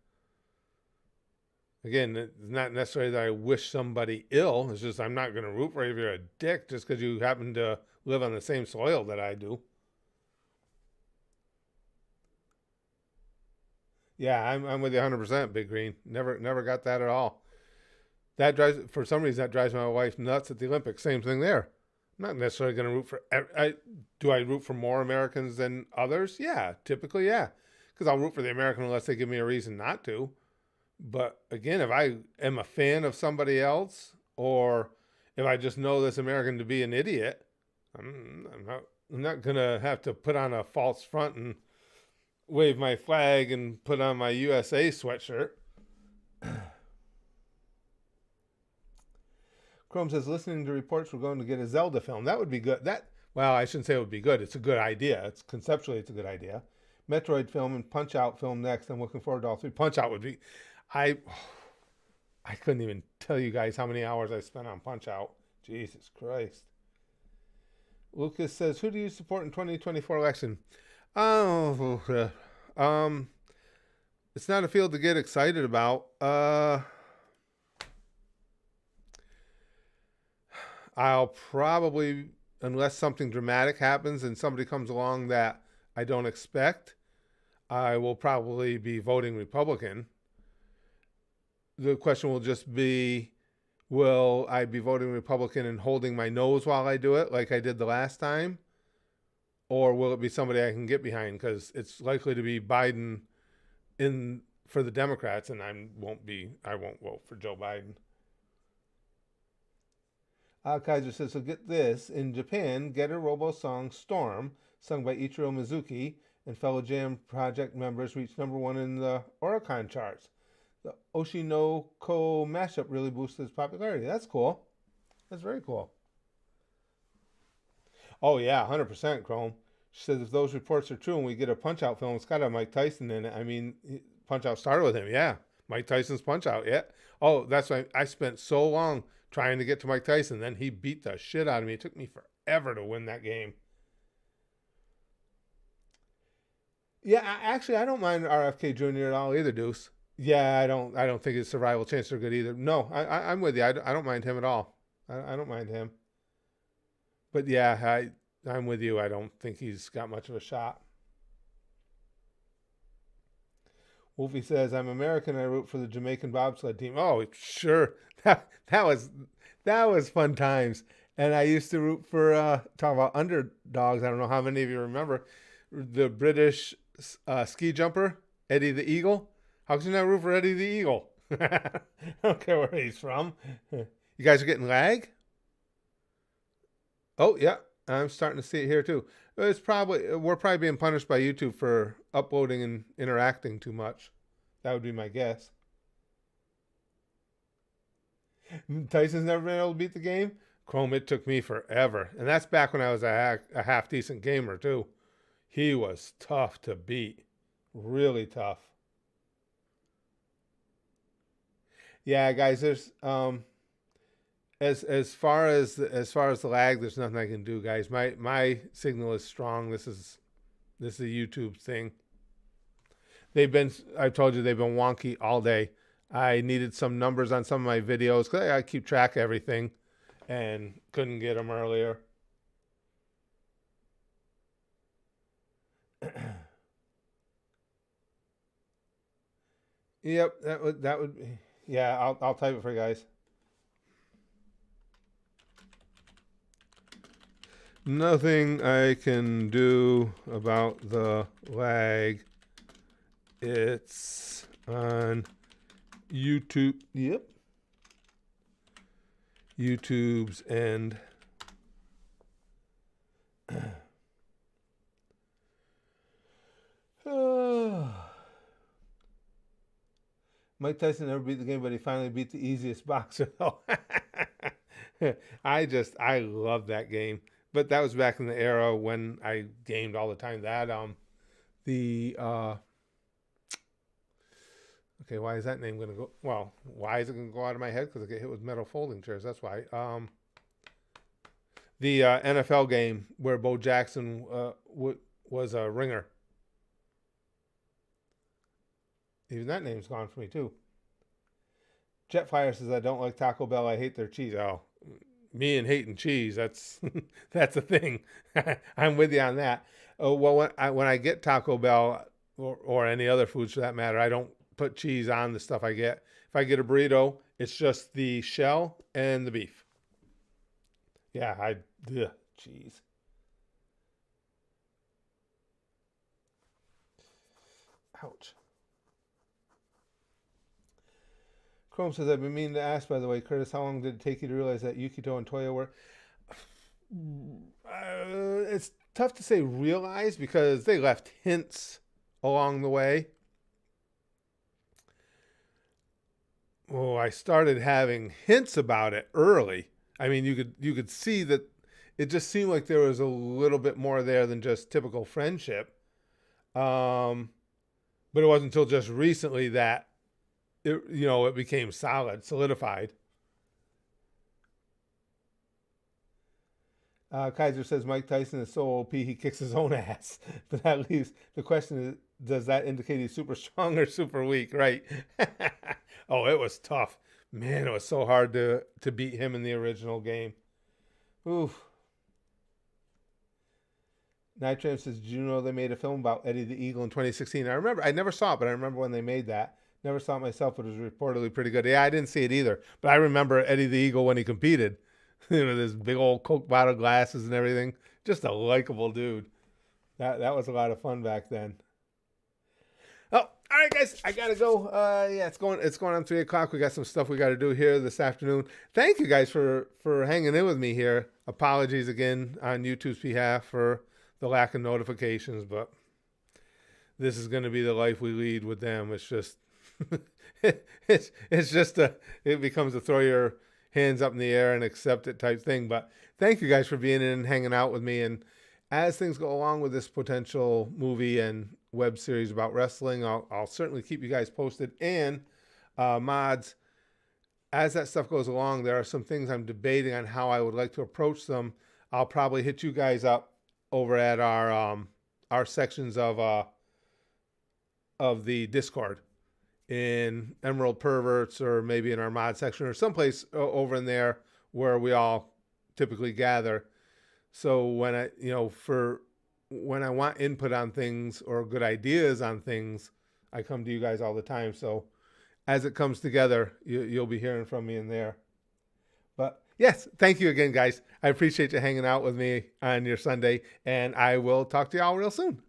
Again, it's not necessarily that I wish somebody ill. It's just I'm not going to root for you if you're a dick just because you happen to live on the same soil that I do. Yeah, I'm with you 100%, Big Green. Never got that at all. That drives for some reason that drives my wife nuts at the Olympics. Same thing there. I'm not necessarily going to root for. Do I root for more Americans than others? Yeah, typically, yeah, because I'll root for the American unless they give me a reason not to. But again, if I am a fan of somebody else, or if I just know this American to be an idiot, I'm not gonna have to put on a false front and wave my flag and put on my USA sweatshirt. Chrome says, listening to reports we're going to get a Zelda film. That would be good. Well, I shouldn't say it would be good. It's a good idea. It's conceptually, it's a good idea. Metroid film and Punch Out film next. I'm looking forward to all three. Punch Out would be. I I couldn't even tell you guys how many hours I spent on Punch Out. Jesus Christ. Lucas says, who do you support in 2024 election? Oh, um, it's not a field to get excited about. I'll probably, unless something dramatic happens and somebody comes along that I don't expect, I will probably be voting Republican. The question will just be, will I be voting Republican and holding my nose while I do it like I did the last time? Or will it be somebody I can get behind? Because it's likely to be Biden in for the Democrats, and I won't vote for Joe Biden. Kaiser says, so get this. In Japan, Getter Robo song Storm, sung by Ichiro Mizuki and fellow Jam Project members, reached #1 in the Oricon charts. The Oshinoko mashup really boosted its popularity. That's cool. That's very cool. Oh, yeah, 100%, Chrome. She says if those reports are true and we get a Punch Out film, it's got to have Mike Tyson in it. I mean, Punch Out started with him, yeah. Mike Tyson's Punch Out, yeah. Oh, that's why I spent so long trying to get to Mike Tyson. Then he beat the shit out of me. It took me forever to win that game. Yeah, I don't mind RFK Jr. at all either, Deuce. Yeah, I don't think his survival chances are good either. No, I'm with you. I don't mind him at all. I don't mind him. But yeah, I'm with you. I don't think he's got much of a shot. Wolfie says, I'm American. I root for the Jamaican bobsled team. Oh, sure. That was that was fun times. And I used to root for talk about underdogs. I don't know how many of you remember the British ski jumper Eddie the Eagle. How can you not root for Eddie the Eagle? I don't care where he's from. You guys are getting lag? Oh yeah, I'm starting to see it here too. We're probably being punished by YouTube for uploading and interacting too much. That would be my guess. Tyson's never been able to beat the game. Chrome, it took me forever, and that's back when I was a half decent gamer too. He was tough to beat, really tough. Yeah, guys, there's as far as the lag, there's nothing I can do, guys. My signal is strong. This is a YouTube thing. I've told you they've been wonky all day. I needed some numbers on some of my videos because I keep track of everything and couldn't get them earlier. Yep, that would be. Yeah, I'll type it for you guys. Nothing I can do about the lag. It's on YouTube. Yep. YouTube's end. Mike Tyson never beat the game, but he finally beat the easiest boxer. I love that game. But that was back in the era when I gamed all the time. That the okay, why is that name gonna go? Well, why is it gonna go out of my head? Because I get hit with metal folding chairs. That's why. The NFL game where Bo Jackson was a ringer. Even that name's gone for me too. Jetfire says I don't like Taco Bell. I hate their cheese. Oh, me and hating cheese. That's that's a thing. I'm with you on that. Oh well, when I get Taco Bell or any other foods for that matter, I don't put cheese on the stuff I get. If I get a burrito, it's just the shell and the beef. Yeah, cheese. Ouch. Chrome says, I've been meaning to ask, by the way, Curtis, how long did it take you to realize that Yukito and Toya were? It's tough to say realize because they left hints along the way. Oh, I started having hints about it early. I mean, you could see that it just seemed like there was a little bit more there than just typical friendship. But it wasn't until just recently that it became solid, solidified. Kaiser says Mike Tyson is so OP he kicks his own ass. But that leaves the question is, does that indicate he's super strong or super weak? Right. Oh, it was tough. Man, it was so hard to beat him in the original game. Oof. Nitram says, did you know they made a film about Eddie the Eagle in 2016? I never saw it, but I remember when they made that. Never saw it myself, but it was reportedly pretty good. Yeah, I didn't see it either, but I remember Eddie the Eagle when he competed. His big old Coke bottle glasses and everything. Just a likable dude. That was a lot of fun back then. Oh, all right, guys, I gotta go. Yeah, it's going on 3:00. We got some stuff we got to do here this afternoon. Thank you guys for hanging in with me here. Apologies again on YouTube's behalf for the lack of notifications, but this is going to be the life we lead with them. It's just, it's just it becomes a throw your hands up in the air and accept it type thing. But thank you guys for being in and hanging out with me. And as things go along with this potential movie and web series about wrestling, I'll certainly keep you guys posted. And mods, as that stuff goes along, there are some things I'm debating on how I would like to approach them. I'll probably hit you guys up over at our sections of the Discord in Emerald Perverts, or maybe in our mod section, or someplace over in there where we all typically gather. So when I want input on things or good ideas on things, I come to you guys all the time. So as it comes together, you'll be hearing from me in there. But yes, thank you again, guys. I appreciate you hanging out with me on your Sunday, and I will talk to y'all real soon.